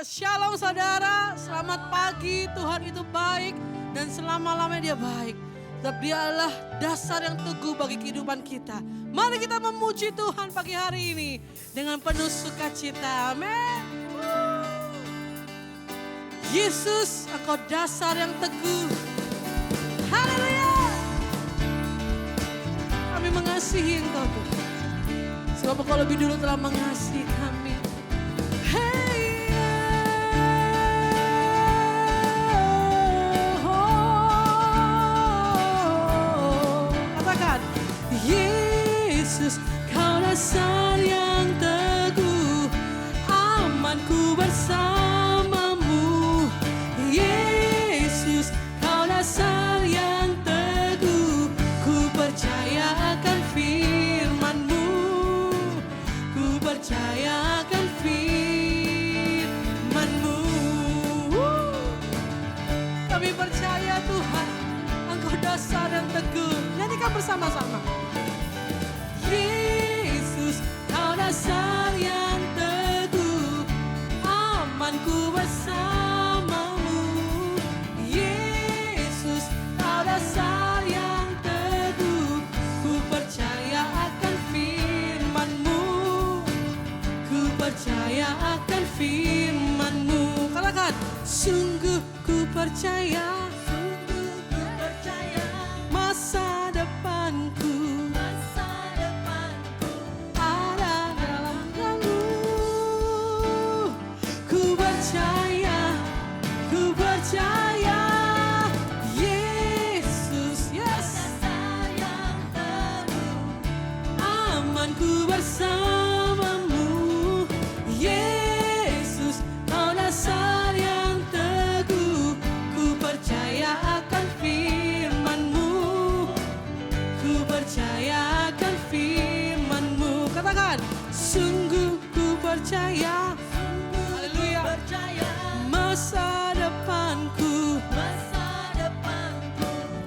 Shalom saudara, selamat pagi. Tuhan itu baik dan selama-lamanya dia baik. Sebab dia adalah dasar yang teguh bagi kehidupan kita. Mari kita memuji Tuhan pagi hari ini dengan penuh sukacita. Amin. Yesus, Engkau dasar yang teguh. Haleluya. Kami mengasihi Engkau Tuhan. Sebab Engkau lebih dulu telah mengasihi kami. Yesus, Kau dasar yang teguh, amanku bersamamu. Yesus, Kau dasar yang teguh, ku percaya akan firman-Mu, ku percaya akan firman-Mu. Kami percaya Tuhan, Engkau dasar yang teguh. Nyanyikan bersama-sama. Yesus, Kau dasar yang teguh, amanku bersamamu. Yesus, Kau dasar yang teguh, ku percaya akan firman-Mu, ku percaya akan firman-Mu. Katakan, sungguh ku percaya, masa depanku percaya. Yesus, yes, yang teguh, amanku bersamamu. Yesus, Kau dasar yang teguh, ku percaya akan firman-Mu, ku percaya akan firman-Mu. Katakan, sungguh ku percaya. Haleluya. Masa depanku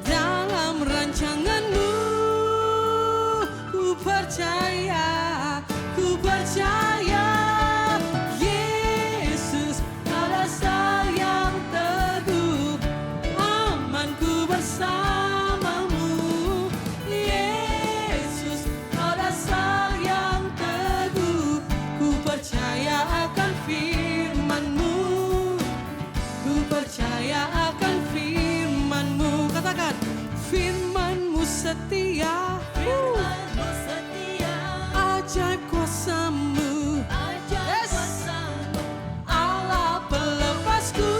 dalam rancangan-Mu, ku percaya, ku percaya. Yesus, Kau dasar yang teguh, amanku bersamamu. Yesus, Kau dasar yang teguh, ku percaya akan firman-Mu, ku percaya akan firman-Mu. Katakan, firman-Mu setia, firman-Mu setia, ajaib kuasa-Mu, yes, Allah pelepasku.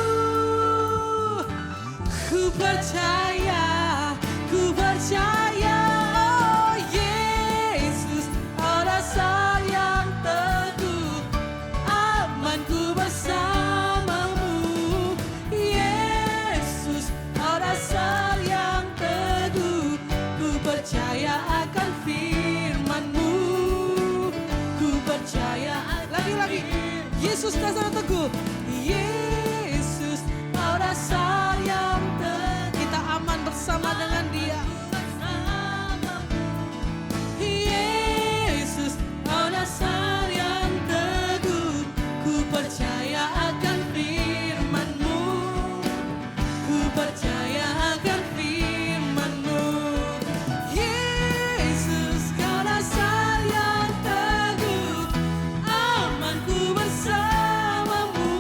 Ku percaya, ku percaya. Oh Yesus, Kau dasar yang teguh, amanku bersamamu. Yesus, Kau dasar yang teguh, ku percaya akan firman-Mu, ku percaya. Lagi-lagi, Yesus dasar yang teguh. Yesus, Kau dasar yang teguh, kita aman bersama dengan Dia. Yesus, Kau dasar yang teguh, ku percaya akan firman-Mu, ku percaya akan firman-Mu. Yesus, Kau dasar yang teguh, amanku bersamamu.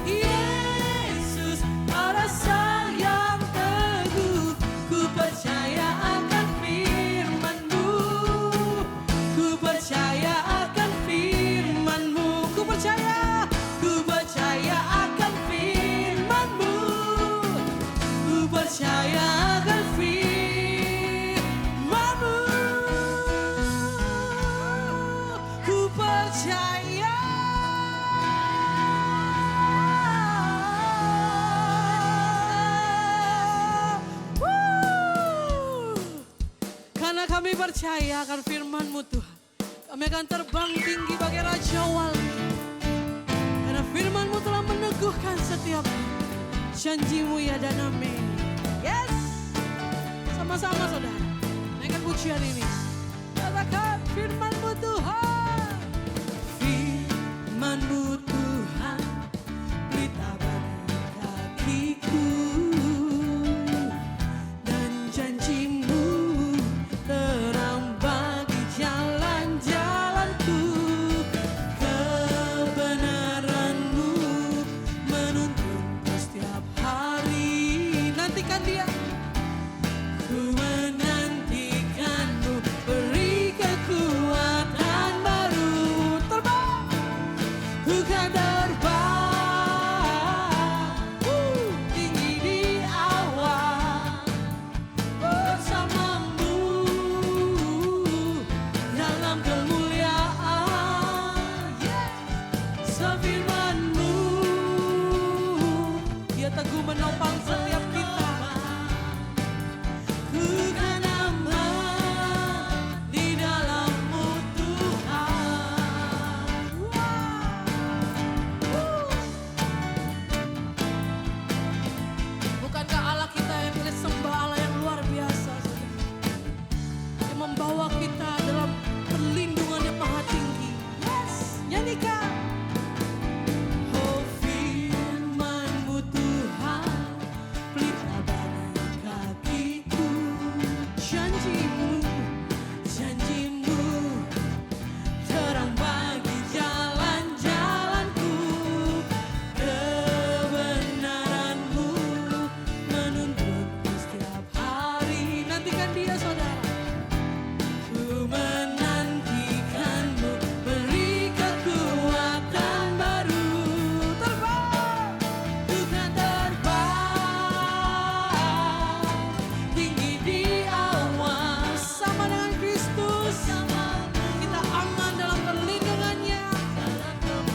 Yesus, Kau dasar yang teguh, ku percaya akan firman-Mu, ku percaya akan firman-Mu. Ku percaya, ku percaya akan firman-Mu, ku percaya akan firman-Mu, ku percaya. Karena kami percaya akan firman-Mu Tuhan, kami akan terbang tinggi bagai Raja Wali. Karena firman-Mu telah meneguhkan setiap janji-Mu ya dan amin. Yes, sama-sama saudara, naikkan pujian ini. Katakan firman-Mu Tuhan, firman-Mu Tuhan, ku kan terbang tinggi di awan bersamamu dalam kemuliaan. Sefirman-Mu, Dia teguh menopang setiap kita. Ku kan aman di dalam-Mu Tuhan. Bukankah Allah kita yang kita sembah Allah yang luar biasa, saudara? Yang membawa kita dalam perlindungan yang maha tinggi. Yes, nyanyikan. Oh, firman-Mu Tuhan, pelita bagi kakiku. Janji-Mu, janji-Mu, terang bagi jalan-jalanku. Kebenaran-Mu menuntunku setiap hari. Nantikan Dia, saudara. Ku menantikan-Mu, beri kekuatan baru. Terbang, ku kan terbang tinggi di awan sama dengan Kristus. Kita aman dalam perlindungan-Nya. Teguh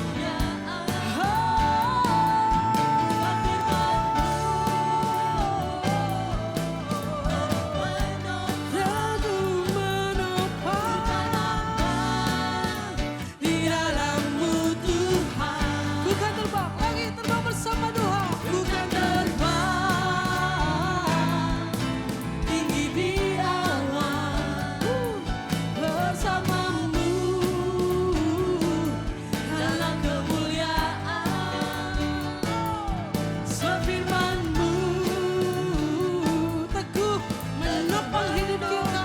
menopang di dalam-Mu Tuhan. Ku kan terbang lagi, terbang bersama Tuhan. Ku kan terbang tinggi di awan bersama-Mu dalam kemuliaan. Sefirman-Mu teguh menopang hidup kita.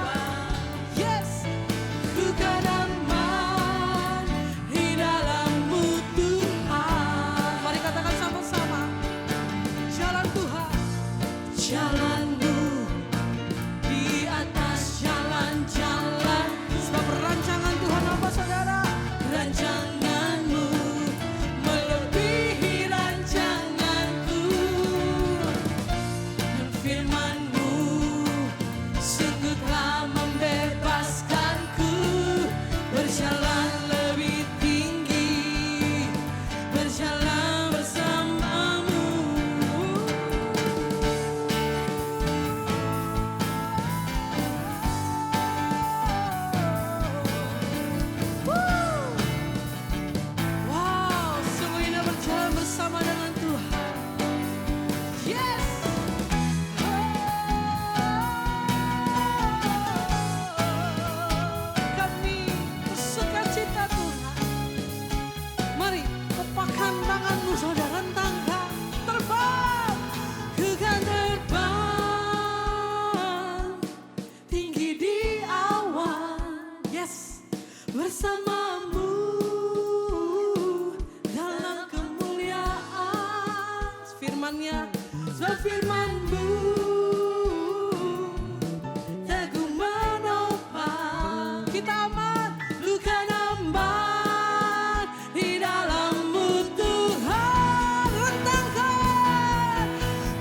Yes, ku kan aman di dalam-Mu Tuhan. Mari katakan sama-sama. Jalan Tuhan, jalan-Mu di atas jalan-jalan. Sebab rancangan Tuhan apa, saudara? Rancangan-Mu melebihi rancanganku. Dan firman-Mu sungguh telah membebaskanku. Berjalan lebih tinggi, berjalan bersama-Mu. Wow, sungguh indah berjalan bersama dengan Tuhan. Yes. Kami bersukacita, Tuhan. Mari tepakkan tangan-Mu, saudara, rentangkan. Terbang, ku kan terbang tinggi di awan. Yes, bersama-Mu dalam kemuliaan. Firman-Nya, sefirman-Mu teguh menopang. Kita aman, ku kan aman di dalam-Mu Tuhan. Rentangkan,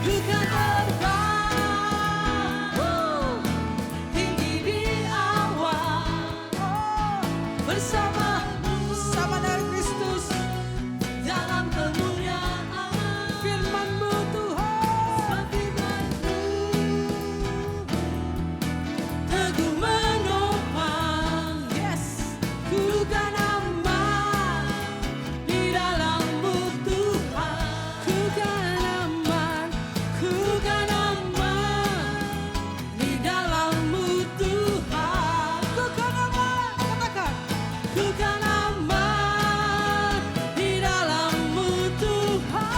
ku kan terbang tinggi di awan bersama-Mu, sama dengan Kristus dalam kemuliaan. Firman-Mu Tuhan, sefirman-Mu teguh menopang. Yes, ku kan aman di dalam-Mu Tuhan. Ku kan aman, ku kan aman di dalam-Mu Tuhan. Ku kan aman, katakan. Ku kan aman di dalam-Mu Tuhan.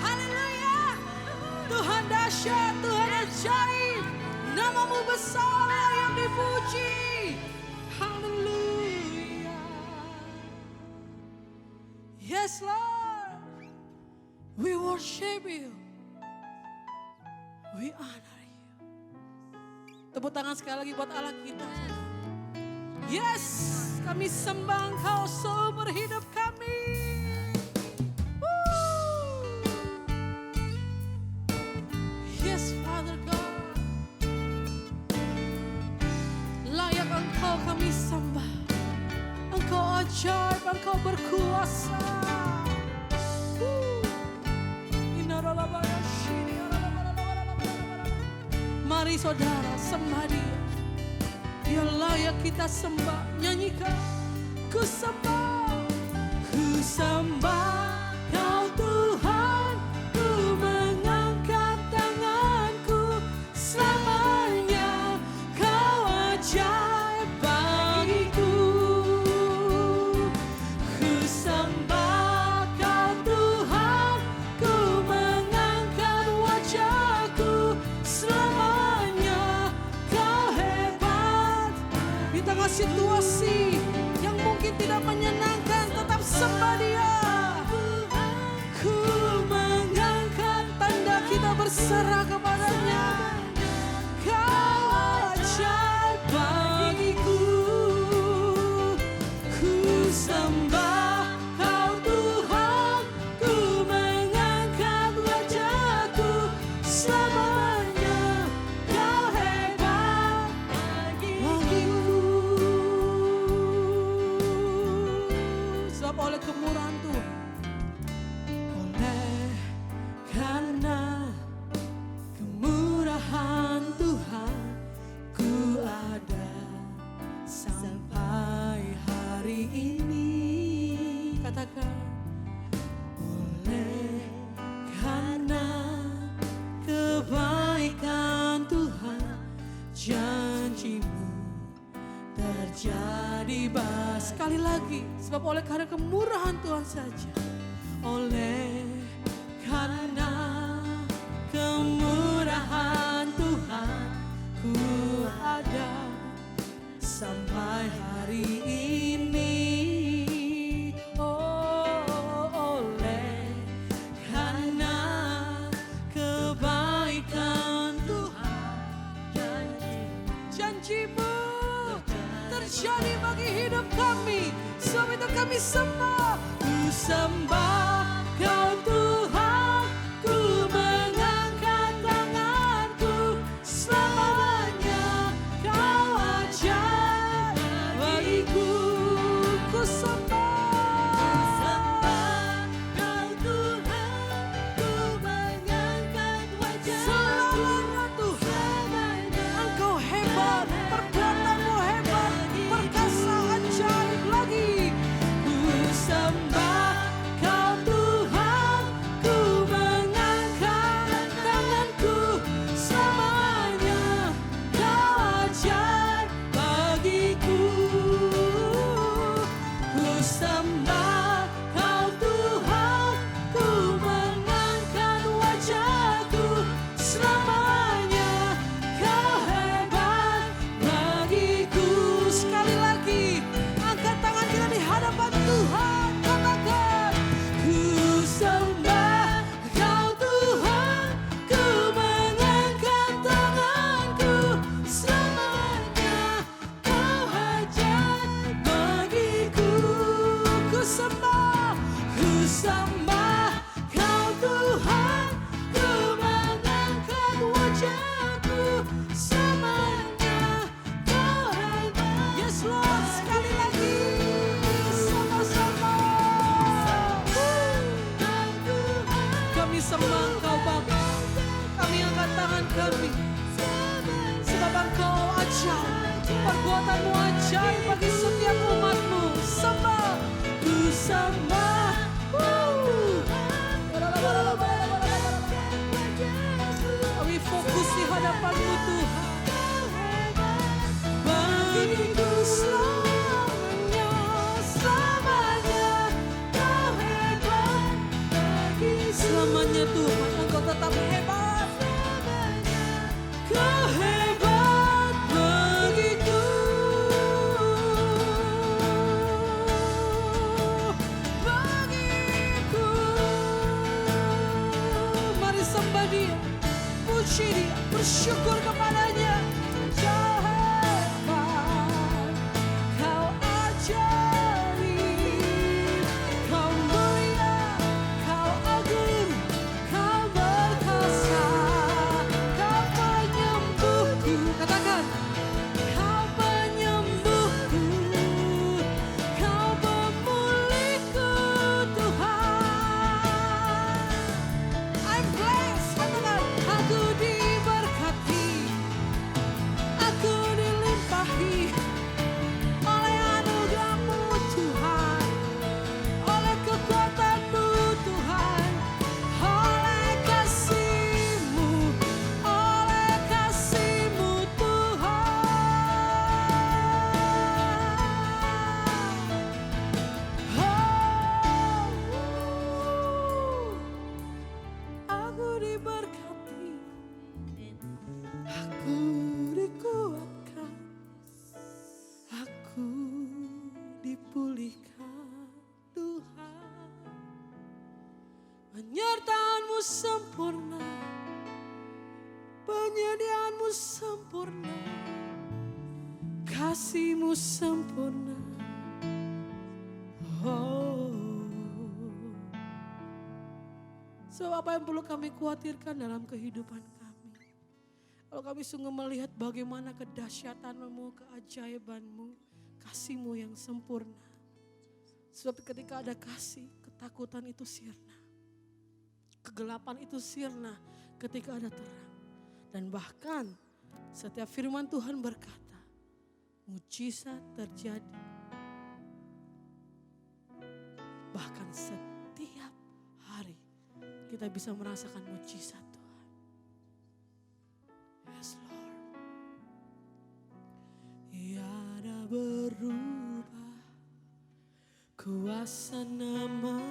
Haleluya. Tuhan dahsyat, Tuhan ajaib. Nama-Mu besar yang dipuji. Haleluya. Yes, Lord. We worship You. We honor You. Tepuk tangan sekali lagi buat Allah kita. Yes, kami sembah Engkau seumur hidup kami. Yes, Father God. Layak Engkau kami sembah. Engkau ajaib, Engkau berkuasa. Mari saudara sembah Dia. Dia layak kita sembah. Nyanyikan. Ku sembah Kau Tuhan. Ku mengangkat tanganku selamanya. Kau ajaib bagiku. Ku sembah Kau Tuhan. Ku mengangkat wajahku selamanya. Kau hebat. Di tengah situasi yang mungkin tidak menyenangkan, tetap sembah Dia. Ku mengangkat tanda kita berserah kepadanya. Kau ajaib bagiku. Ku sembah Kau Tuhan. Ku mengangkat wajahku selamanya. Kau hebat bagiku. Sebab oleh kemurahan Tuhan, oleh karena kemurahan Tuhan, ku ada sampai hari ini. Katakan, oleh karena kebaikan Tuhan, janji-Mu terjadi. Sekali lagi, sebab oleh karena kemurahan Tuhan saja. Oleh karena kemurahan Tuhan, ku ada sampai hari ini. Oh, oleh karena kebaikan Tuhan, janji-Mu terjadi bagi hidup kami. Sebab itu kami sembah. Ku sembah Kau Tuhan. Ku mengangkat tanganku selamanya. Kau ajaib bagiku. Ku sembah Kau Tuhan. Ku mengangkat wajah selamanya Tuhan. Engkau hebat, perbuatan-Mu hebat, perkasa ajaib lagi. Ku sembah Kau Tuhan. Ku mengangkat tanganku selamanya. Kau ajaib bagiku. Ku sembah Kau Tuhan. Ku mengangkat wajahku selamanya. Kau hebat bagiku. Sekali lagi, angkat tangan kita di hadapan Tuhan. Katakan, ku sembah Kau Tuhan. Ku mengangkat tanganku selamanya. Kau ajaib bagiku. Ku sembah Kau Tuhan. Ku mengangkat wajahku selamanya. Kau hebat. Yes Lord, sekali lagi sama-sama. Kami sembah Engkau Bapa. Kami angkat tangan kami. Sebab Engkau ajaib. Perbuatan-Mu ajaib bagi setiap umat-Mu. Sembah. Ku sembah. Kami fokus di hadapan-Mu Tuhan. Bagiku selamanya, selamanya. Kau hebat bagi selamanya Tuhan. Engkau tetap hebat. Kau hebat bagiku. Bagiku. Mari sembah Dia, puji Dia, bersyukur kepadanya. sempurna, penyediaanmu sempurna, kasihmu sempurna. Oh, so apa yang perlu kami khawatirkan dalam kehidupan kami? Kalau kami sungguh melihat bagaimana kedahsyatanmu, keajaibanmu, kasihmu yang sempurna. Sebab ketika ada kasih, ketakutan itu sirna. Kegelapan itu sirna ketika ada terang. Dan bahkan setiap firman Tuhan berkata, mujizat terjadi. Bahkan setiap hari kita bisa merasakan mujizat Tuhan. Yes Lord. Tiada berubah kuasa namamu,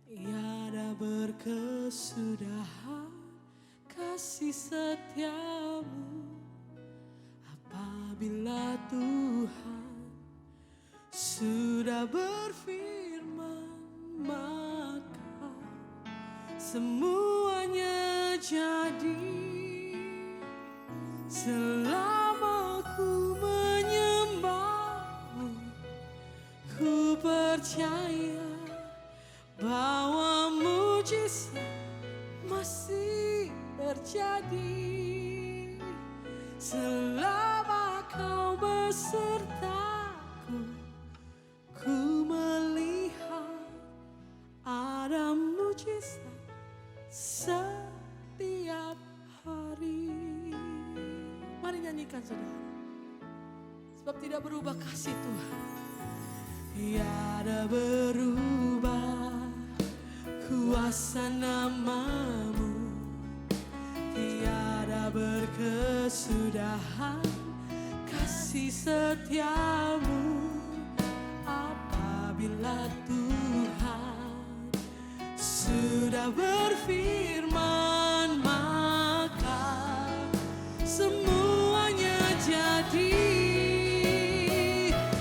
tiada berkesudahan kasih setiamu. Apabila Tuhan sudah berfirman, maka semuanya jadi. Selama ku menyembahmu, ku percaya bahwa mujizat masih terjadi. Selama kau besertaku, ku melihat ada mujizat setiap hari. Mari nyanyikan saudara. Sebab tidak berubah kasih Tuhan. Tiada berubah kuasa namamu, tiada berkesudahan kasih setiamu. Apabila Tuhan sudah berfirman, maka semuanya jadi.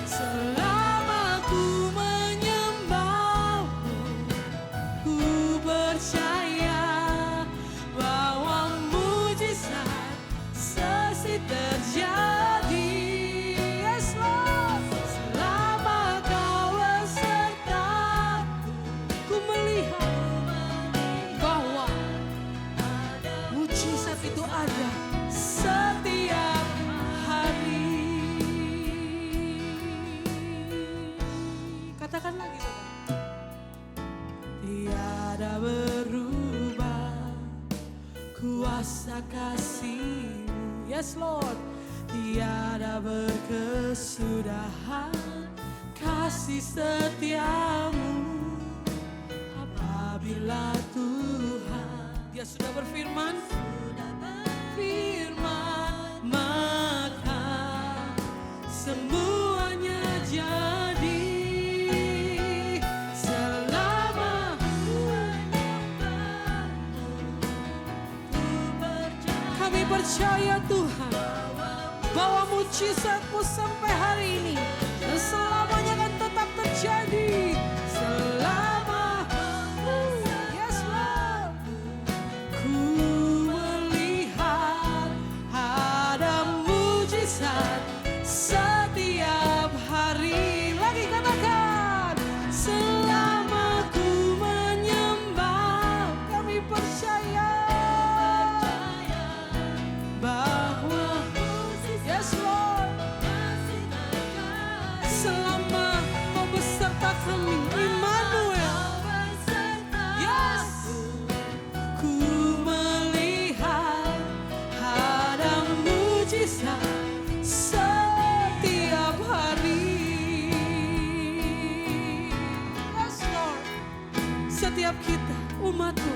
Selama ku menyembahmu, ku percaya bahwa mujizat pasti terjadi. Yes Lord. Selama kau besertaku, ku melihat bahwa mujizat itu ada setiap hari. Katakan lagi saudara. Tiada berubah kuasa kasih-Mu. Yes Lord. Tiada berkesudahan kasih setiamu. Apabila Tuhan Dia sudah berfirman, maka semuanya jadi. Selama kami percaya Tuhan bahwa mujizat-Mu sampai hari ini dan selamanya akan tetap terjadi. Selama yes Lord, ku melihat ada mujizat setiap hari. Lagi katakan, selama ku menyembah, kami percaya bahwa yes Lord, selama Kau beserta kami, Immanuel. Yes, ku melihat ada mujizat setiap hari. Yes Lord, setiap kita umat-Mu,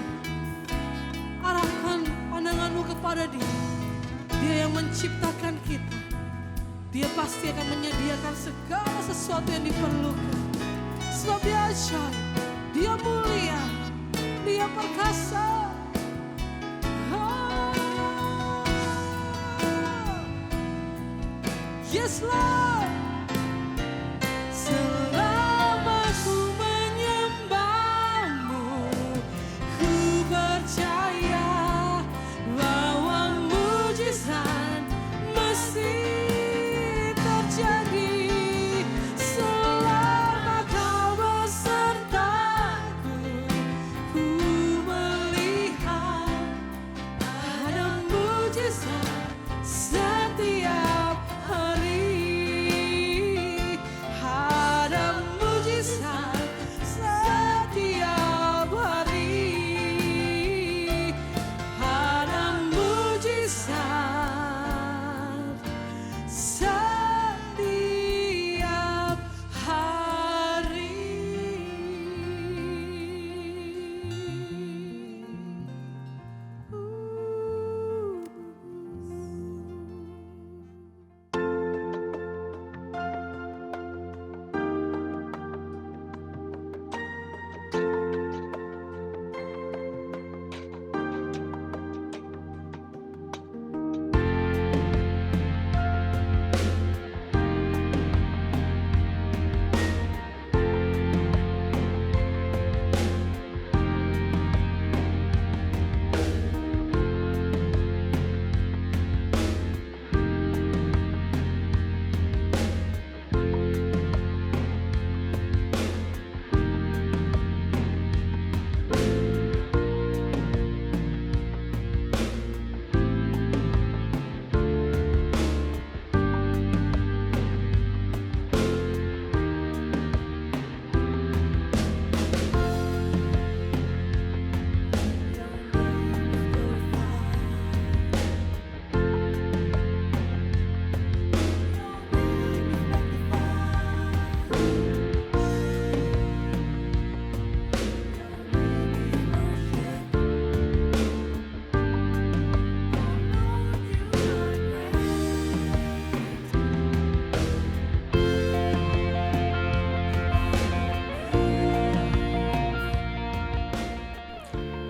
arahkan pandangan-Mu kepada Dia. Dia yang menciptakan kita. Dia pasti akan menyediakan segala sesuatu yang diperlukan. Sebab Dia ajaib, Dia mulia, Dia perkasa. Yes Lord. Selama ku menyembah-Mu,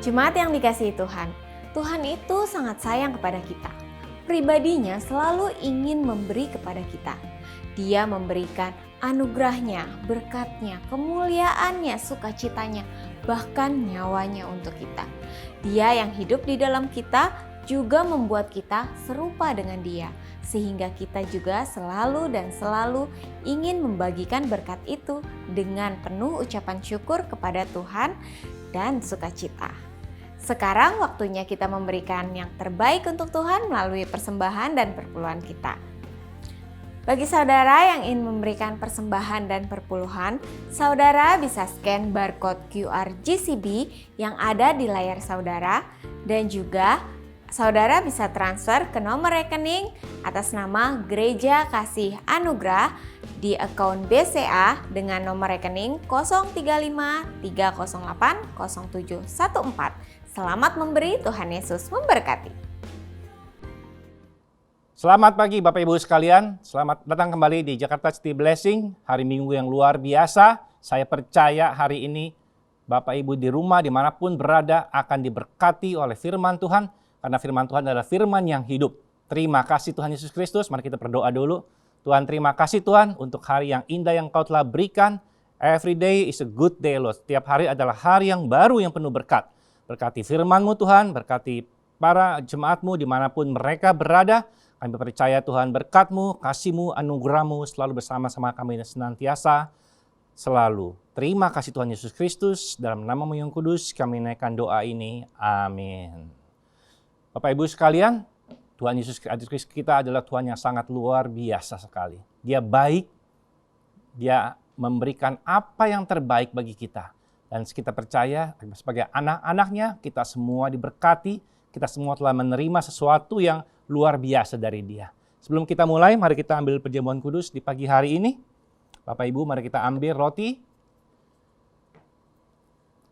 Jemaat yang dikasihi Tuhan, Tuhan itu sangat sayang kepada kita. Pribadinya selalu ingin memberi kepada kita. Dia memberikan anugerahnya, berkatnya, kemuliaannya, sukacitanya, bahkan nyawanya untuk kita. Dia yang hidup di dalam kita juga membuat kita serupa dengan Dia, sehingga kita juga selalu dan selalu ingin membagikan berkat itu dengan penuh ucapan syukur kepada Tuhan dan sukacita. Sekarang waktunya kita memberikan yang terbaik untuk Tuhan melalui persembahan dan perpuluhan kita. Bagi saudara yang ingin memberikan persembahan dan perpuluhan, saudara bisa scan barcode QR GCB yang ada di layar saudara, dan juga saudara bisa transfer ke nomor rekening atas nama Gereja Kasih Anugerah di akun BCA dengan nomor rekening 035 308 0714. Selamat memberi, Tuhan Yesus memberkati. Selamat pagi Bapak Ibu sekalian, selamat datang kembali di Jakarta City Blessing, hari Minggu yang luar biasa. Saya percaya hari ini Bapak Ibu di rumah dimanapun berada akan diberkati oleh firman Tuhan, karena firman Tuhan adalah firman yang hidup. Terima kasih Tuhan Yesus Kristus, mari kita berdoa dulu. Tuhan, terima kasih Tuhan untuk hari yang indah yang Kau telah berikan. Every day is a good day Lord, setiap hari adalah hari yang baru yang penuh berkat. Berkati firman-Mu Tuhan, berkati para jemaat-Mu dimanapun mereka berada. Kami percaya Tuhan berkat-Mu, kasih-Mu, anugerah-Mu selalu bersama-sama kami dan senantiasa selalu. Terima kasih Tuhan Yesus Kristus, dalam nama-Mu yang kudus kami naikkan doa ini. Amin. Bapak Ibu sekalian, Tuhan Yesus Kristus kita adalah Tuhan yang sangat luar biasa sekali. Dia baik, Dia memberikan apa yang terbaik bagi kita. Dan kita percaya sebagai anak-anaknya kita semua diberkati, kita semua telah menerima sesuatu yang luar biasa dari Dia. Sebelum kita mulai, mari kita ambil perjamuan kudus di pagi hari ini. Bapak Ibu, mari kita ambil roti.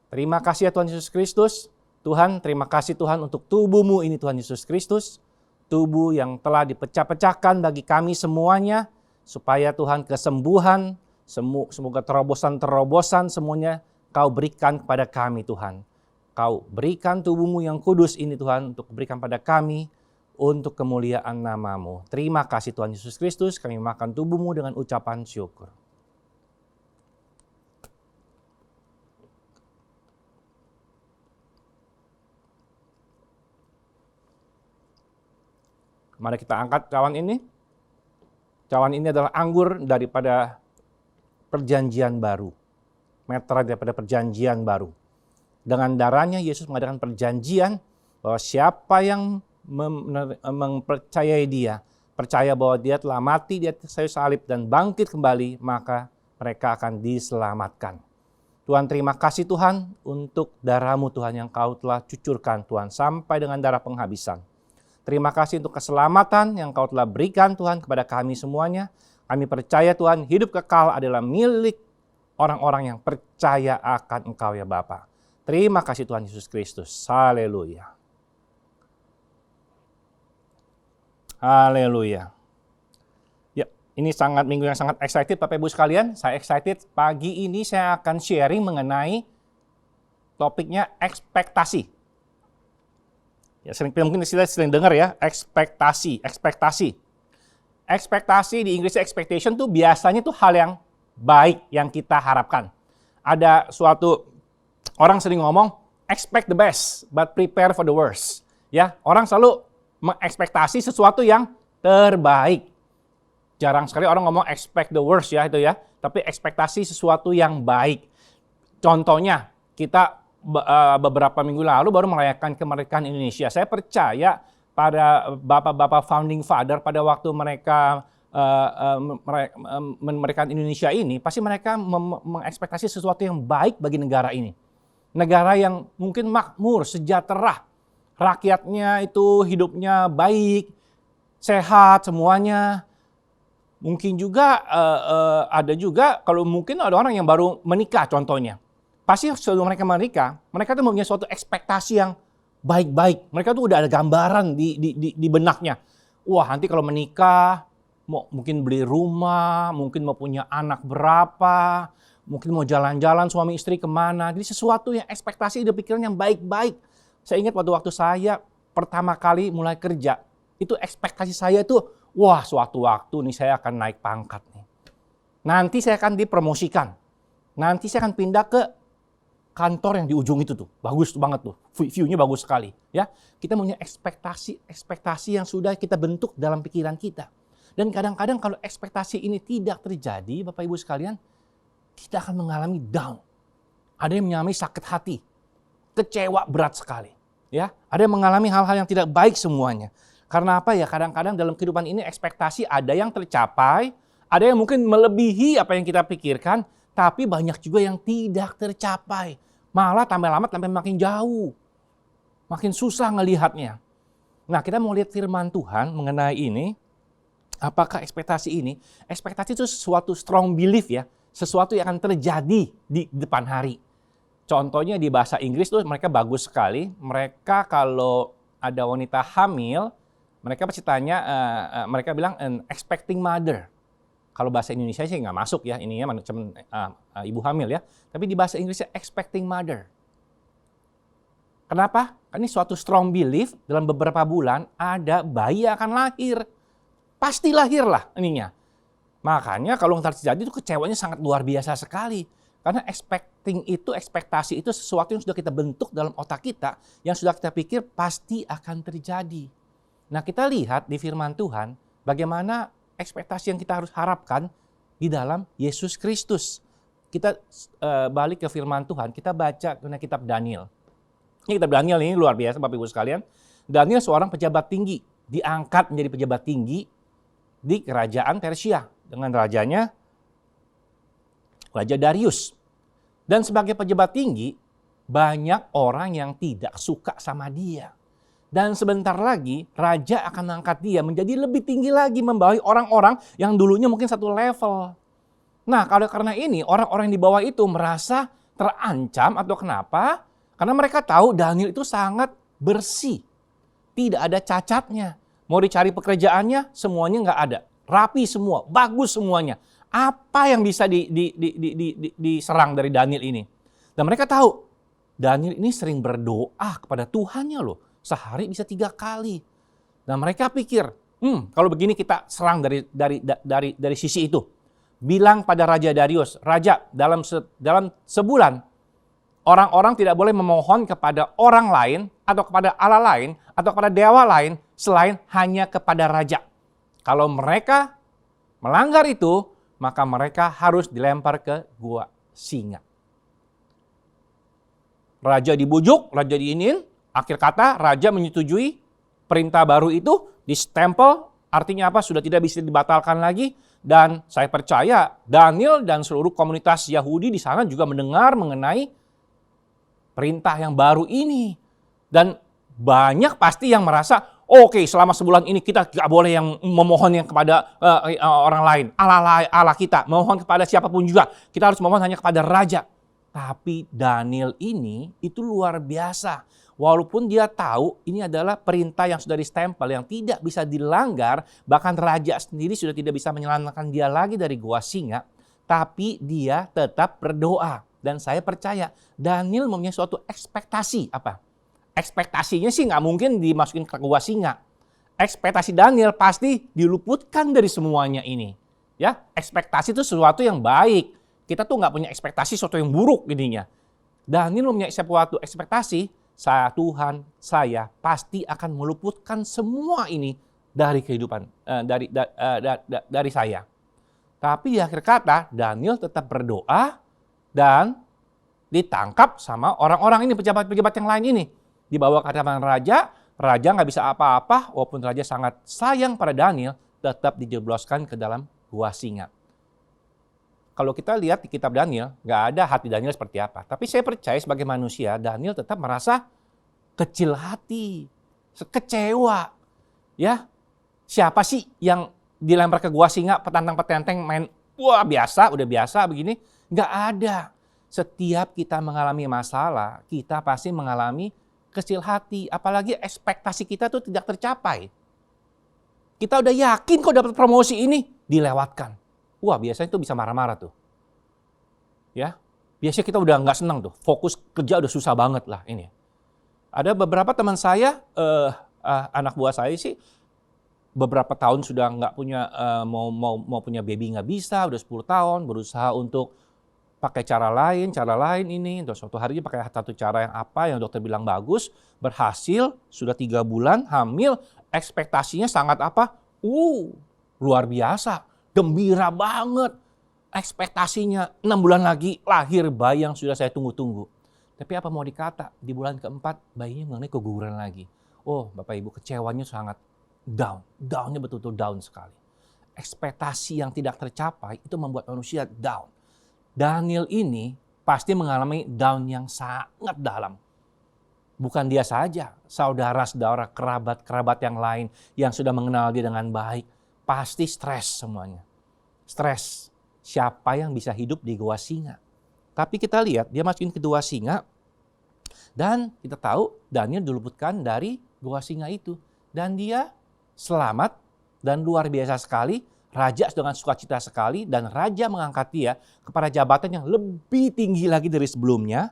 Terima kasih ya Tuhan Yesus Kristus. Tuhan, terima kasih Tuhan untuk tubuh-Mu ini Tuhan Yesus Kristus. Tubuh yang telah dipecah-pecahkan bagi kami semuanya. Supaya Tuhan kesembuhan, semoga terobosan-terobosan semuanya Kau berikan kepada kami Tuhan. Kau berikan tubuh-Mu yang kudus ini Tuhan untuk berikan pada kami untuk kemuliaan nama-Mu. Terima kasih Tuhan Yesus Kristus, kami makan tubuh-Mu dengan ucapan syukur. Mari kita angkat cawan ini. Cawan ini adalah anggur daripada perjanjian baru. Meterai daripada perjanjian baru. Dengan darahnya Yesus mengadakan perjanjian bahwa siapa yang mempercayai Dia, percaya bahwa Dia telah mati di atas kayu salib dan bangkit kembali, maka mereka akan diselamatkan. Tuhan, terima kasih Tuhan untuk darah-Mu Tuhan yang Kau telah cucurkan Tuhan sampai dengan darah penghabisan. Terima kasih untuk keselamatan yang Kau telah berikan Tuhan kepada kami semuanya. Kami percaya Tuhan hidup kekal adalah milik orang-orang yang percaya akan Engkau ya Bapa. Terima kasih Tuhan Yesus Kristus. Haleluya. Haleluya. Ya, ini minggu yang sangat excited Bapak Ibu sekalian. Saya excited. Pagi ini saya akan sharing mengenai topiknya ekspektasi. Ya, mungkin sering dengar ya, ekspektasi. Ekspektasi di Inggris expectation tuh biasanya tuh hal yang baik yang kita harapkan. Ada suatu orang sering ngomong, expect the best but prepare for the worst. Ya, orang selalu mengekspektasi sesuatu yang terbaik. Jarang sekali orang ngomong expect the worst ya itu ya, tapi ekspektasi sesuatu yang baik. Contohnya, kita beberapa minggu lalu baru merayakan kemerdekaan Indonesia. Saya percaya pada bapak-bapak founding father pada waktu mereka memerdekakan Indonesia ini, pasti mereka mengekspektasi sesuatu yang baik bagi negara ini. Negara yang mungkin makmur, sejahtera, rakyatnya itu hidupnya baik, sehat semuanya. Mungkin juga ada juga kalau mungkin ada orang yang baru menikah contohnya. Pasti sebelum mereka menikah, mereka tuh mempunyai suatu ekspektasi yang baik-baik. Mereka tuh udah ada gambaran di benaknya. Wah, nanti kalau menikah, mungkin beli rumah, mungkin mau punya anak berapa, mungkin mau jalan-jalan suami istri kemana. Jadi sesuatu yang ekspektasi ide pikiran yang baik-baik. Saya ingat waktu saya pertama kali mulai kerja, itu ekspektasi saya itu, wah suatu waktu nih saya akan naik pangkat nih. Nanti saya akan dipromosikan. Nanti saya akan pindah ke kantor yang di ujung itu tuh. Bagus banget tuh. View-nya bagus sekali. Ya, kita punya ekspektasi yang sudah kita bentuk dalam pikiran kita. Dan kadang-kadang kalau ekspektasi ini tidak terjadi, Bapak Ibu sekalian, kita akan mengalami down. Ada yang mengalami sakit hati. Kecewa berat sekali. Ya, ada yang mengalami hal-hal yang tidak baik semuanya. Karena apa ya? Kadang-kadang dalam kehidupan ini ekspektasi ada yang tercapai, ada yang mungkin melebihi apa yang kita pikirkan, tapi banyak juga yang tidak tercapai. Malah tambah lama tambah makin jauh. Makin susah ngelihatnya. Nah, kita mau lihat firman Tuhan mengenai ini. Apakah ekspektasi ini? Ekspektasi itu sesuatu strong belief ya. Sesuatu yang akan terjadi di depan hari. Contohnya di bahasa Inggris tuh mereka bagus sekali. Mereka kalau ada wanita hamil, mereka pasti tanya, mereka bilang an expecting mother. Kalau bahasa Indonesia sih nggak masuk ya, ininya cuma ibu hamil ya. Tapi di bahasa Inggrisnya expecting mother. Kenapa? Karena ini suatu strong belief dalam beberapa bulan ada bayi akan lahir. Pasti lahir lah ininya. Makanya kalau terjadi itu kecewanya sangat luar biasa sekali. Karena ekspektasi itu sesuatu yang sudah kita bentuk dalam otak kita, yang sudah kita pikir pasti akan terjadi. Nah, kita lihat di firman Tuhan bagaimana ekspektasi yang kita harus harapkan di dalam Yesus Kristus. Kita balik ke firman Tuhan, kita baca tentang kitab Daniel. Ini kitab Daniel ini luar biasa Bapak Ibu sekalian. Daniel seorang pejabat tinggi, diangkat menjadi pejabat tinggi di kerajaan Persia dengan rajanya Raja Darius. Dan sebagai pejabat tinggi, banyak orang yang tidak suka sama dia. Dan sebentar lagi, raja akan mengangkat dia menjadi lebih tinggi lagi, membawahi orang-orang yang dulunya mungkin satu level. Nah, kalau karena ini, orang-orang yang di bawah itu merasa terancam atau kenapa? Karena mereka tahu Daniel itu sangat bersih. Tidak ada cacatnya. Mau dicari pekerjaannya, semuanya nggak ada. Rapi semua, bagus semuanya. Apa yang bisa diserang dari Daniel ini? Dan mereka tahu, Daniel ini sering berdoa kepada Tuhannya loh. Sehari bisa 3 kali. Dan mereka pikir, kalau begini kita serang dari sisi itu. Bilang pada Raja Darius, Raja dalam sebulan, orang-orang tidak boleh memohon kepada orang lain, atau kepada Allah lain, atau kepada dewa lain, selain hanya kepada Raja. Kalau mereka melanggar itu, maka mereka harus dilempar ke gua singa. Raja dibujuk, raja diinin, akhir kata raja menyetujui perintah baru itu, distempel, artinya apa? Sudah tidak bisa dibatalkan lagi. Dan saya percaya Daniel dan seluruh komunitas Yahudi di sana juga mendengar mengenai perintah yang baru ini. Dan banyak pasti yang merasa, oke, selama sebulan ini kita tidak boleh yang memohon yang kepada orang lain. Allah kita, memohon kepada siapapun juga. Kita harus memohon hanya kepada raja. Tapi Daniel ini itu luar biasa. Walaupun dia tahu ini adalah perintah yang sudah distempel, yang tidak bisa dilanggar. Bahkan raja sendiri sudah tidak bisa menyelamatkan dia lagi dari gua singa. Tapi dia tetap berdoa. Dan saya percaya Daniel mempunyai suatu ekspektasi. Apa? Ekspektasinya sih nggak mungkin dimasukin ke gua singa. Ekspektasi Daniel pasti diluputkan dari semuanya ini. Ya, ekspektasi itu sesuatu yang baik. Kita tuh nggak punya ekspektasi sesuatu yang buruk jadinya. Daniel mempunyai suatu ekspektasi, Tuhan saya pasti akan meluputkan semua ini dari kehidupan dari saya. Tapi di akhir kata Daniel tetap berdoa dan ditangkap sama orang-orang ini, pejabat-pejabat yang lain ini. Dibawa ke hadapan raja nggak bisa apa-apa, walaupun raja sangat sayang pada Daniel, tetap dijebloskan ke dalam gua singa. Kalau kita lihat di kitab Daniel, nggak ada hati Daniel seperti apa. Tapi saya percaya sebagai manusia, Daniel tetap merasa kecil hati, kecewa. Ya, siapa sih yang dilempar ke gua singa, petantang-petenteng main, wah biasa, udah biasa begini. Nggak ada. Setiap kita mengalami masalah, kita pasti mengalami kecil hati. Apalagi ekspektasi kita tuh tidak tercapai. Kita udah yakin kok dapat promosi ini, dilewatkan. Wah biasanya tuh bisa marah-marah tuh. ya. Biasanya kita udah nggak senang tuh, fokus kerja udah susah banget lah ini. Ada beberapa teman saya, anak buah saya sih, beberapa tahun sudah nggak punya, mau punya baby nggak bisa, udah 10 tahun berusaha untuk pakai cara lain ini, terus suatu hari pakai satu cara yang apa yang dokter bilang bagus, berhasil, sudah 3 bulan hamil, ekspektasinya sangat apa? Luar biasa, gembira banget. Ekspektasinya 6 bulan lagi lahir bayi yang sudah saya tunggu-tunggu. Tapi apa mau dikata, di bulan keempat bayinya mengalami keguguran lagi. Oh Bapak Ibu, kecewanya sangat down, downnya betul-betul down sekali. Ekspektasi yang tidak tercapai itu membuat manusia down. Daniel ini pasti mengalami down yang sangat dalam. Bukan dia saja, saudara-saudara, kerabat-kerabat yang lain yang sudah mengenal dia dengan baik, pasti stres semuanya. Stres, siapa yang bisa hidup di gua singa? Tapi kita lihat dia masukin ke gua singa dan kita tahu Daniel diluputkan dari gua singa itu. Dan dia selamat dan luar biasa sekali. Raja dengan sukacita sekali dan raja mengangkat dia kepada jabatan yang lebih tinggi lagi dari sebelumnya.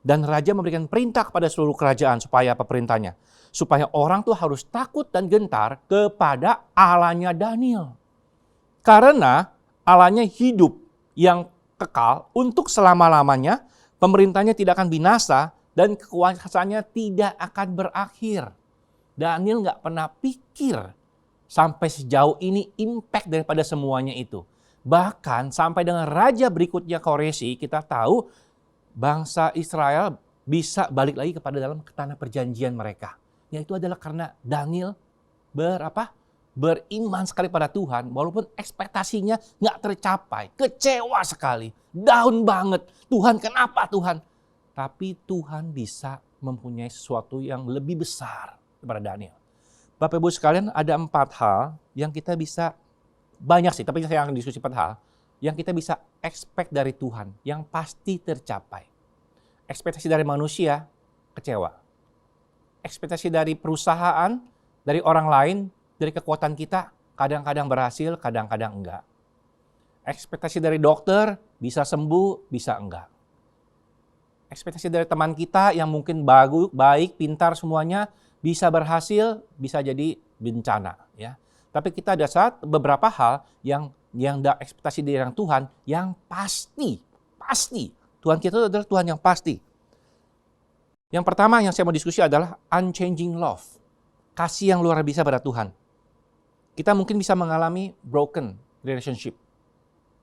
Dan raja memberikan perintah kepada seluruh kerajaan supaya apa perintahnya? Supaya orang tuh harus takut dan gentar kepada Allahnya Daniel. Karena Allahnya hidup yang kekal untuk selama-lamanya, pemerintahnya tidak akan binasa dan kekuasaannya tidak akan berakhir. Daniel nggak pernah pikir sampai sejauh ini impact daripada semuanya itu. Bahkan sampai dengan raja berikutnya Koresi, kita tahu bangsa Israel bisa balik lagi kepada dalam tanah perjanjian mereka. Yaitu adalah karena Daniel beriman sekali pada Tuhan, walaupun ekspektasinya nggak tercapai. Kecewa sekali, down banget. Tuhan kenapa Tuhan? Tapi Tuhan bisa mempunyai sesuatu yang lebih besar kepada Daniel. Bapak Ibu sekalian, ada 4 hal yang kita bisa, banyak sih, tapi saya akan diskusi 4 hal yang kita bisa expect dari Tuhan, yang pasti tercapai. Ekspektasi dari manusia, kecewa. Ekspektasi dari perusahaan, dari orang lain, dari kekuatan kita, kadang-kadang berhasil, kadang-kadang enggak. Ekspektasi dari dokter, bisa sembuh, bisa enggak. Ekspektasi dari teman kita yang mungkin bagus, baik, pintar semuanya, bisa berhasil, bisa jadi bencana, ya. Tapi kita ada beberapa hal yang ekspektasi dari Tuhan yang pasti. Tuhan kita adalah Tuhan yang pasti. Yang pertama yang saya mau diskusi adalah unchanging love. Kasih yang luar biasa pada Tuhan. Kita mungkin bisa mengalami broken relationship.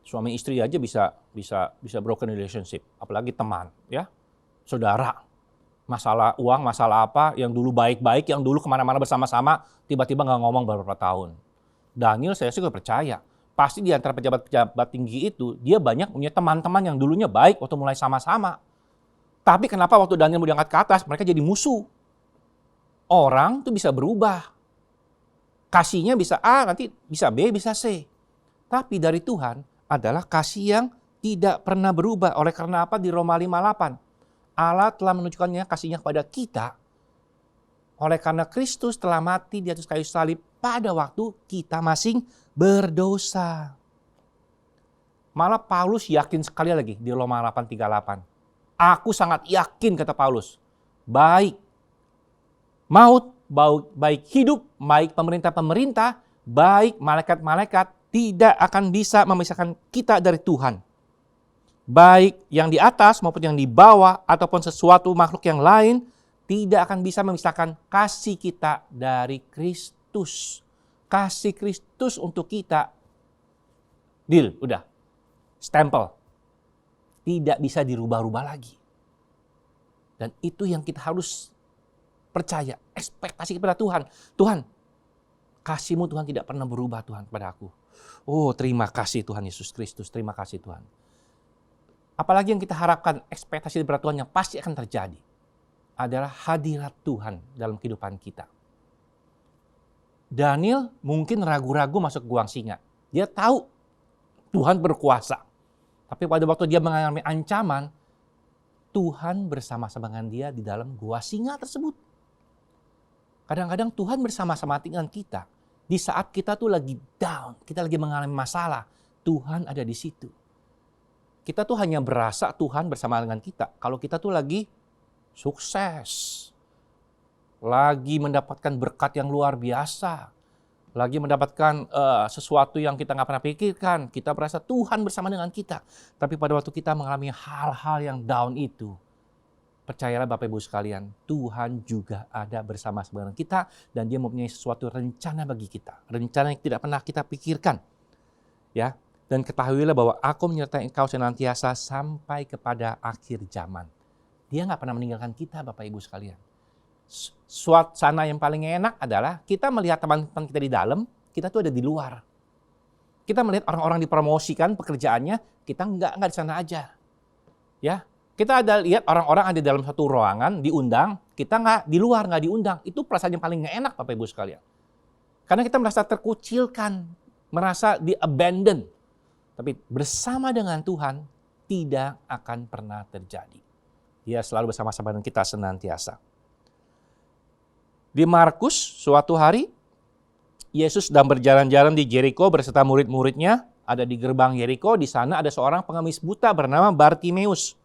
Suami istri aja bisa broken relationship, apalagi teman, ya. Saudara. Masalah uang, masalah apa, yang dulu baik-baik, yang dulu kemana-mana bersama-sama, tiba-tiba nggak ngomong beberapa tahun. Daniel saya juga percaya, pasti di antara pejabat-pejabat tinggi itu, dia banyak punya teman-teman yang dulunya baik waktu mulai sama-sama. Tapi kenapa waktu Daniel mau diangkat ke atas, mereka jadi musuh? Orang tuh bisa berubah. Kasihnya bisa A, nanti bisa B, bisa C. Tapi dari Tuhan adalah kasih yang tidak pernah berubah. Oleh karena apa? Di Roma 5:8. Allah telah menunjukkannya kasihnya kepada kita oleh karena Kristus telah mati di atas kayu salib pada waktu kita masih berdosa. Malah Paulus yakin sekali lagi di Roma 8:38. Aku sangat yakin, kata Paulus, baik maut, baik hidup, baik pemerintah-pemerintah, baik malaikat-malaikat tidak akan bisa memisahkan kita dari Tuhan. Baik yang di atas maupun yang di bawah ataupun sesuatu makhluk yang lain tidak akan bisa memisahkan kasih kita dari Kristus. Kasih Kristus untuk kita, deal, udah, stempel. Tidak bisa dirubah-rubah lagi. Dan itu yang kita harus percaya, ekspektasi kepada Tuhan. Tuhan, kasih-Mu Tuhan tidak pernah berubah Tuhan kepada aku. Oh, terima kasih Tuhan Yesus Kristus, terima kasih Tuhan. Apalagi yang kita harapkan, ekspektasi dari Tuhan yang pasti akan terjadi adalah hadirat Tuhan dalam kehidupan kita. Daniel mungkin ragu-ragu masuk ke gua singa. Dia tahu Tuhan berkuasa. Tapi pada waktu dia mengalami ancaman, Tuhan bersama-sama dengan dia di dalam gua singa tersebut. Kadang-kadang Tuhan bersama-sama dengan kita. Di saat kita tuh lagi down, kita lagi mengalami masalah, Tuhan ada di situ. Kita tuh hanya berasa Tuhan bersama dengan kita kalau kita tuh lagi sukses, lagi mendapatkan berkat yang luar biasa, lagi mendapatkan sesuatu yang kita nggak pernah pikirkan. Kita berasa Tuhan bersama dengan kita. Tapi pada waktu kita mengalami hal-hal yang down itu, percayalah Bapak Ibu sekalian, Tuhan juga ada bersama dengan kita dan Dia mempunyai sesuatu rencana bagi kita. Rencana yang tidak pernah kita pikirkan. Ya, dan ketahuilah bahwa Aku menyertai engkau senantiasa sampai kepada akhir zaman. Dia nggak pernah meninggalkan kita, Bapak Ibu sekalian. Suasana yang paling enak adalah kita melihat teman-teman kita di dalam, kita tuh ada di luar. Kita melihat orang-orang dipromosikan pekerjaannya, kita nggak di sana aja. Ya, kita ada lihat orang-orang ada di dalam satu ruangan, diundang, kita nggak di luar, nggak diundang. Itu perasaan yang paling nggak enak, Bapak Ibu sekalian. Karena kita merasa terkucilkan, merasa di-abandon. Tapi bersama dengan Tuhan, tidak akan pernah terjadi. Dia selalu bersama-sama dengan kita senantiasa. Di Markus, suatu hari, Yesus sedang berjalan-jalan di Yeriko beserta murid-muridnya. Ada di gerbang Yeriko, di sana ada seorang pengemis buta bernama Bartimeus.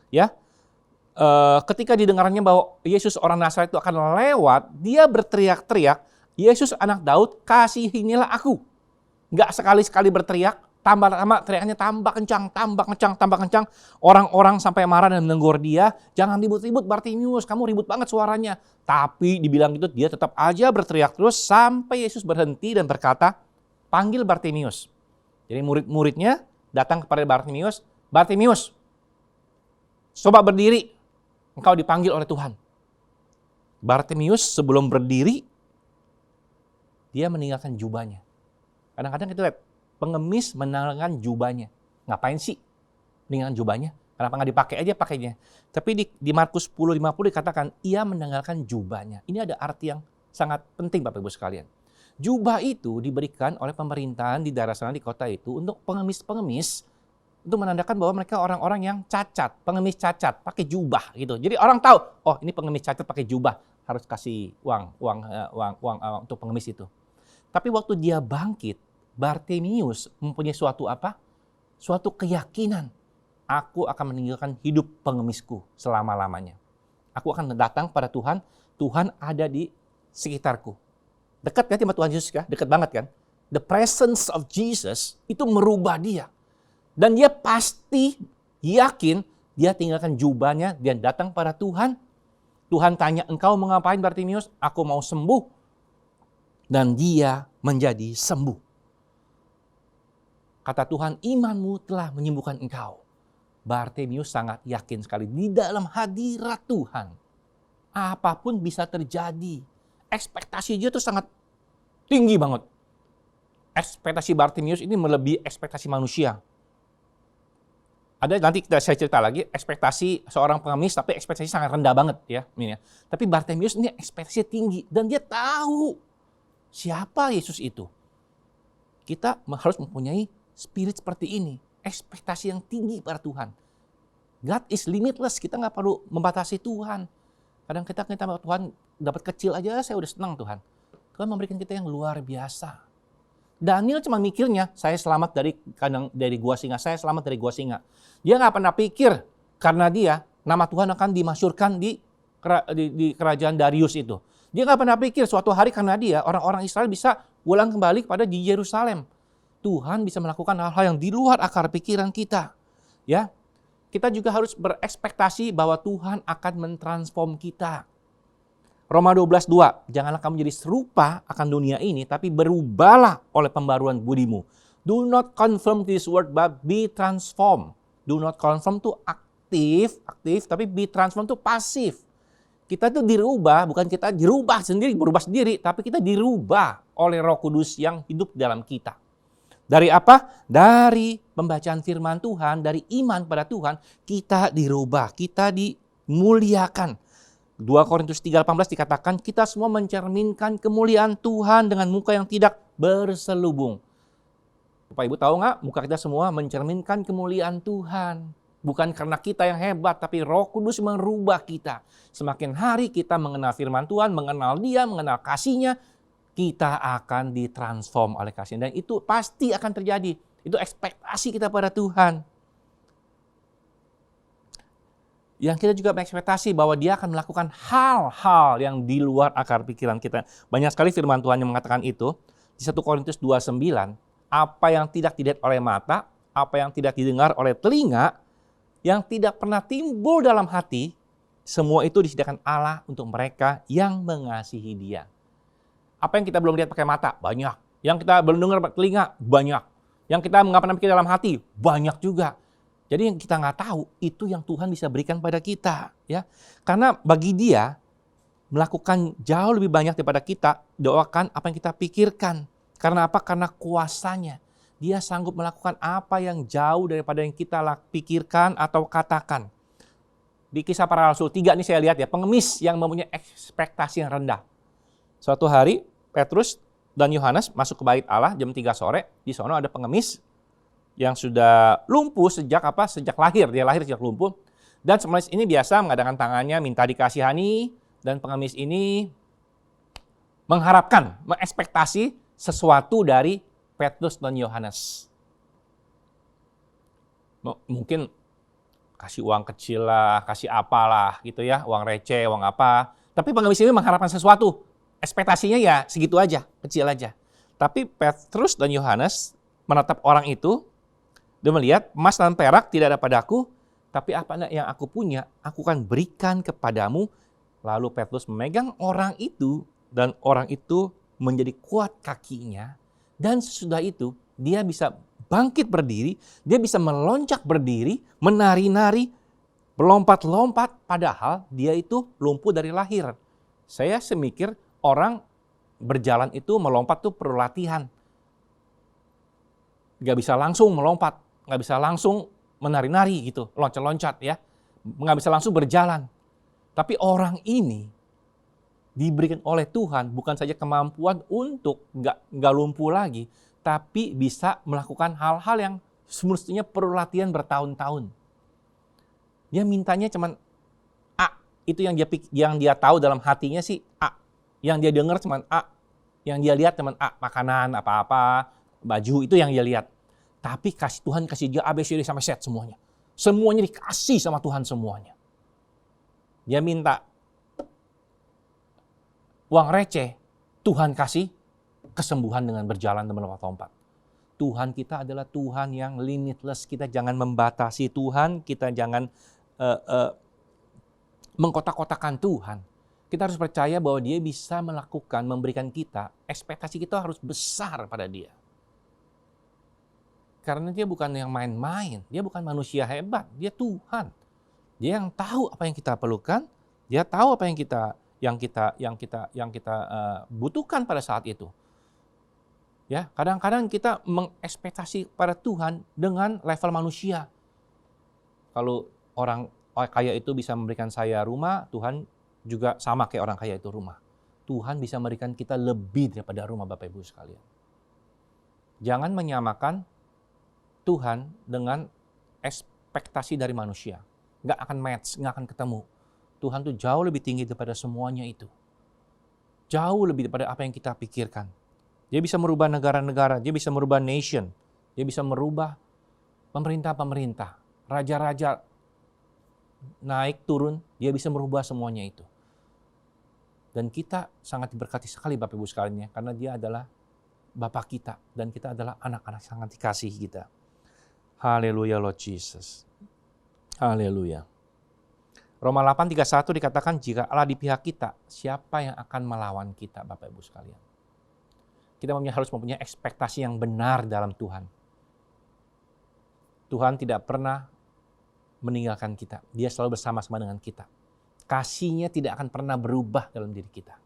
Ya, ketika didengarnya bahwa Yesus orang Nazaret itu akan lewat, dia berteriak-teriak, Yesus anak Daud, kasihinilah aku. Nggak sekali-sekali berteriak, tambah lama teriaknya tambah kencang. Orang-orang sampai marah dan menegur dia, jangan ribut-ribut Bartimeus, kamu ribut banget suaranya. Tapi dibilang gitu dia tetap aja berteriak terus sampai Yesus berhenti dan berkata, panggil Bartimeus. Jadi murid-muridnya datang kepada Bartimeus, Bartimeus, coba berdiri, engkau dipanggil oleh Tuhan. Bartimeus sebelum berdiri, dia meninggalkan jubahnya. Kadang-kadang kita lihat, pengemis meninggalkan jubahnya. Ngapain sih meninggalkan jubahnya? Kenapa nggak dipakai aja pakainya? Tapi di Markus 10:50 dikatakan, ia meninggalkan jubahnya. Ini ada arti yang sangat penting Bapak Ibu sekalian. Jubah itu diberikan oleh pemerintahan di daerah sana di kota itu untuk pengemis-pengemis, untuk menandakan bahwa mereka orang-orang yang cacat, pengemis cacat, pakai jubah gitu. Jadi orang tahu, oh ini pengemis cacat pakai jubah, harus kasih uang untuk pengemis itu. Tapi waktu dia bangkit, Bartimeus mempunyai suatu apa? Suatu keyakinan. Aku akan meninggalkan hidup pengemisku selama-lamanya. Aku akan datang pada Tuhan, Tuhan ada di sekitarku. Dekat kan sama Tuhan Yesus kan? Dekat banget kan? The presence of Jesus itu merubah dia. Dan dia pasti yakin dia tinggalkan jubahnya dan datang pada Tuhan. Tuhan tanya, engkau mau ngapain Bartimeus? Aku mau sembuh. Dan dia menjadi sembuh. Kata Tuhan, imanmu telah menyembuhkan engkau. Bartimeus sangat yakin sekali di dalam hadirat Tuhan. Apapun bisa terjadi. Ekspektasi dia tuh sangat tinggi banget. Ekspektasi Bartimeus ini melebihi ekspektasi manusia. Ada nanti saya cerita lagi ekspektasi seorang pengemis tapi ekspektasi sangat rendah banget ya. Tapi Bartimeus ini ekspektasinya tinggi dan dia tahu siapa Yesus itu. Kita harus mempunyai spirit seperti ini, ekspektasi yang tinggi pada Tuhan. God is limitless, kita nggak perlu membatasi Tuhan. Kadang kita Tuhan dapat kecil aja saya udah senang Tuhan. Tuhan memberikan kita yang luar biasa. Daniel cuma mikirnya, saya selamat dari gua singa, saya selamat dari gua singa. Dia nggak pernah pikir karena dia nama Tuhan akan dimasyhurkan di kerajaan Darius itu. Dia nggak pernah pikir suatu hari karena dia orang-orang Israel bisa pulang kembali kepada di Yerusalem. Tuhan bisa melakukan hal-hal yang di luar akar pikiran kita. Ya, kita juga harus berekspektasi bahwa Tuhan akan mentransform kita. Roma 12:2, janganlah kamu jadi serupa akan dunia ini, tapi berubahlah oleh pembaruan budimu. Do not conform to this world, but be transformed. Do not conform to aktif, tapi be transformed to pasif. Kita itu dirubah, bukan kita dirubah sendiri, berubah sendiri, tapi kita dirubah oleh Roh Kudus yang hidup dalam kita. Dari apa? Dari pembacaan firman Tuhan, dari iman pada Tuhan, kita dirubah, kita dimuliakan. 2 Korintus 3:18 dikatakan, kita semua mencerminkan kemuliaan Tuhan dengan muka yang tidak berselubung. Bapak Ibu tahu nggak? Muka kita semua mencerminkan kemuliaan Tuhan. Bukan karena kita yang hebat, tapi Roh Kudus merubah kita. Semakin hari kita mengenal firman Tuhan, mengenal Dia, mengenal kasih-Nya, kita akan ditransform oleh kasih. Dan itu pasti akan terjadi. Itu ekspektasi kita pada Tuhan. Yang kita juga berekspektasi bahwa dia akan melakukan hal-hal yang di luar akar pikiran kita. Banyak sekali firman Tuhan yang mengatakan itu. Di 1 Korintus 2:9, apa yang tidak dilihat oleh mata, apa yang tidak didengar oleh telinga, yang tidak pernah timbul dalam hati, semua itu disediakan Allah untuk mereka yang mengasihi Dia. Apa yang kita belum lihat pakai mata? Banyak. Yang kita belum dengar pakai telinga? Banyak. Yang kita nggak pernah pikir dalam hati? Banyak juga. Jadi yang kita nggak tahu, itu yang Tuhan bisa berikan pada kita. Ya. Karena bagi Dia, melakukan jauh lebih banyak daripada kita, doakan apa yang kita pikirkan. Karena apa? Karena kuasanya. Dia sanggup melakukan apa yang jauh daripada yang kita pikirkan atau katakan. Di Kisah Para Rasul 3 ini saya lihat ya, pengemis yang mempunyai ekspektasi yang rendah. Suatu hari, Petrus dan Yohanes masuk ke bait Allah jam 3 sore. Di sana ada pengemis yang sudah lumpuh sejak lahir. Dia lahir sejak lumpuh. Dan pengemis ini biasa mengadakan tangannya, minta dikasihani. Dan pengemis ini mengharapkan, mengekspektasi sesuatu dari Petrus dan Yohanes. Mungkin kasih uang kecil lah, kasih apalah gitu ya, uang receh, uang apa. Tapi pengemis ini mengharapkan sesuatu. Ekspektasinya ya segitu aja, kecil aja. Tapi Petrus dan Yohanes menatap orang itu, dia melihat emas dan perak tidak ada padaku, tapi apa yang aku punya, aku akan berikan kepadamu. Lalu Petrus memegang orang itu, dan orang itu menjadi kuat kakinya. Dan sesudah itu, dia bisa bangkit berdiri, dia bisa melonjak berdiri, menari-nari, melompat-lompat, padahal dia itu lumpuh dari lahir. Saya semikir orang berjalan itu melompat tuh perlu latihan. Gak bisa langsung melompat, gak bisa langsung menari-nari gitu, loncat-loncat ya. Gak bisa langsung berjalan. Tapi orang ini diberikan oleh Tuhan bukan saja kemampuan untuk gak lumpuh lagi, tapi bisa melakukan hal-hal yang semestinya perlu latihan bertahun-tahun. Dia mintanya cuman A, itu yang dia tahu dalam hatinya sih A. Yang dia dengar cuman A, yang dia lihat cuman A, makanan, apa-apa, baju, itu yang dia lihat. Tapi Tuhan kasih dia ABCD sampai Z semuanya. Semuanya dikasih sama Tuhan semuanya. Dia minta uang receh, Tuhan kasih kesembuhan dengan berjalan dan melompat-lompat. Tuhan kita adalah Tuhan yang limitless. Kita jangan membatasi Tuhan, kita jangan mengkotak-kotakan Tuhan. Kita harus percaya bahwa Dia bisa melakukan, memberikan kita, ekspektasi kita harus besar pada Dia. Karena Dia bukan yang main-main, Dia bukan manusia hebat, Dia Tuhan. Dia yang tahu apa yang kita perlukan, Dia tahu apa yang kita butuhkan pada saat itu. Ya, kadang-kadang kita mengekspektasi pada Tuhan dengan level manusia. Kalau orang kaya itu bisa memberikan saya rumah, Tuhan juga sama kayak orang kaya itu rumah. Tuhan bisa memberikan kita lebih daripada rumah, Bapak Ibu sekalian. Jangan menyamakan Tuhan dengan ekspektasi dari manusia. Nggak akan match, nggak akan ketemu. Tuhan tuh jauh lebih tinggi daripada semuanya itu. Jauh lebih daripada apa yang kita pikirkan. Dia bisa merubah negara-negara, dia bisa merubah nation, dia bisa merubah pemerintah-pemerintah, raja-raja naik turun, dia bisa merubah semuanya itu. Dan kita sangat diberkati sekali Bapak Ibu sekalian ya, karena dia adalah Bapa kita dan kita adalah anak-anak sangat dikasihi kita. Haleluya Lord Jesus. Haleluya. Roma 8:31 dikatakan jika Allah di pihak kita, siapa yang akan melawan kita Bapak Ibu sekalian. Kita harus mempunyai ekspektasi yang benar dalam Tuhan. Tuhan tidak pernah meninggalkan kita. Dia selalu bersama-sama dengan kita. Kasih-Nya tidak akan pernah berubah dalam diri kita.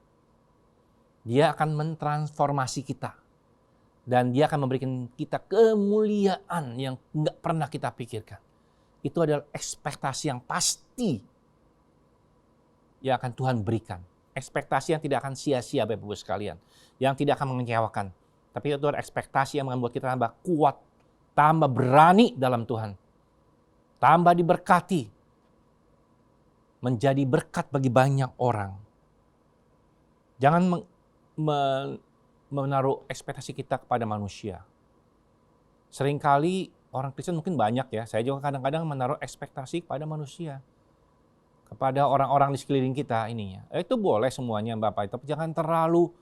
Dia akan mentransformasi kita. Dan Dia akan memberikan kita kemuliaan yang nggak pernah kita pikirkan. Itu adalah ekspektasi yang pasti yang akan Tuhan berikan. Ekspektasi yang tidak akan sia-sia Bapak Ibu sekalian. Yang tidak akan mengecewakan. Tapi itu adalah ekspektasi yang membuat kita tambah kuat. Tambah berani dalam Tuhan. Tambah diberkati. Menjadi berkat bagi banyak orang. Jangan menaruh ekspektasi kita kepada manusia. Seringkali orang Kristen mungkin banyak ya. Saya juga kadang-kadang menaruh ekspektasi kepada manusia. kepada orang-orang di sekeliling kita ininya. Itu boleh semuanya Bapak, tapi jangan terlalu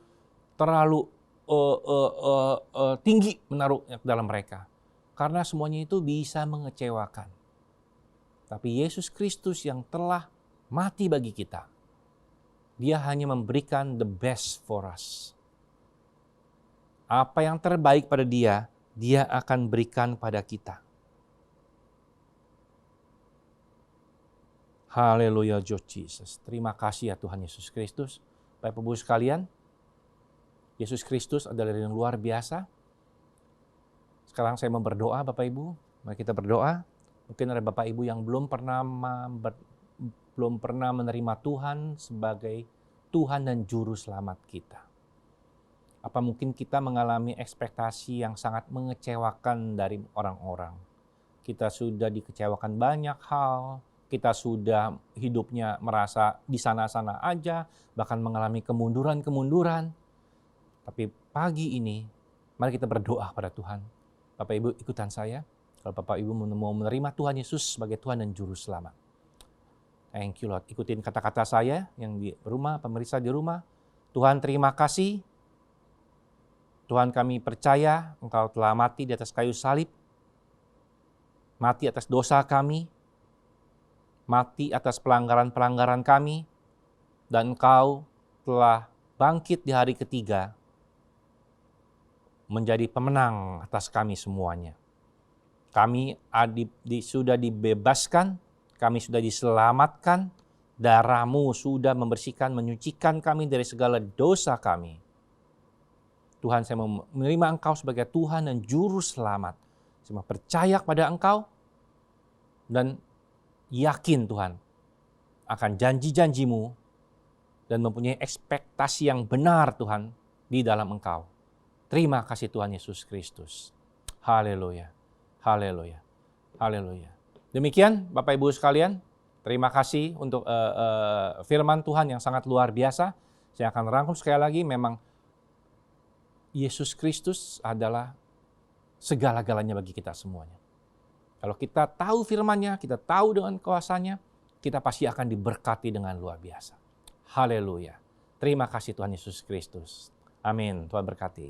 tinggi menaruh ke dalam mereka. Karena semuanya itu bisa mengecewakan. Tapi Yesus Kristus yang telah mati bagi kita, Dia hanya memberikan the best for us. Apa yang terbaik pada Dia, Dia akan berikan pada kita. Haleluya, Jesus. Terima kasih ya Tuhan Yesus Kristus. Bapak Ibu sekalian, Yesus Kristus adalah yang luar biasa. Sekarang saya mau berdoa Bapak Ibu. Mari kita berdoa. Mungkin ada Bapak Ibu yang belum pernah menerima Tuhan sebagai Tuhan dan Juru Selamat kita. Apa mungkin kita mengalami ekspektasi yang sangat mengecewakan dari orang-orang. Kita sudah dikecewakan banyak hal. Kita sudah hidupnya merasa di sana-sana aja, bahkan mengalami kemunduran-kemunduran. Tapi pagi ini, mari kita berdoa pada Tuhan. Bapak Ibu ikutan saya. Kalau Bapak Ibu mau menerima Tuhan Yesus sebagai Tuhan dan Juru Selamat. Thank you Lord. Ikutin kata-kata saya yang di rumah, pemirsa di rumah. Tuhan terima kasih. Tuhan kami percaya Engkau telah mati di atas kayu salib. Mati atas dosa kami. Mati atas pelanggaran-pelanggaran kami, dan Engkau telah bangkit di hari ketiga, menjadi pemenang atas kami semuanya. Kami sudah dibebaskan, kami sudah diselamatkan, darah-Mu sudah membersihkan, menyucikan kami dari segala dosa kami. Tuhan, saya menerima Engkau sebagai Tuhan dan Juru Selamat. Saya percaya kepada Engkau, dan yakin Tuhan akan janji-janji-Mu dan mempunyai ekspektasi yang benar Tuhan di dalam Engkau. Terima kasih Tuhan Yesus Kristus. Haleluya, haleluya, haleluya. Demikian Bapak Ibu sekalian, terima kasih untuk firman Tuhan yang sangat luar biasa. Saya akan rangkum sekali lagi, memang Yesus Kristus adalah segala-galanya bagi kita semuanya. Kalau kita tahu firman-Nya, kita tahu dengan kuasa-Nya, kita pasti akan diberkati dengan luar biasa. Haleluya. Terima kasih Tuhan Yesus Kristus. Amin. Tuhan berkati.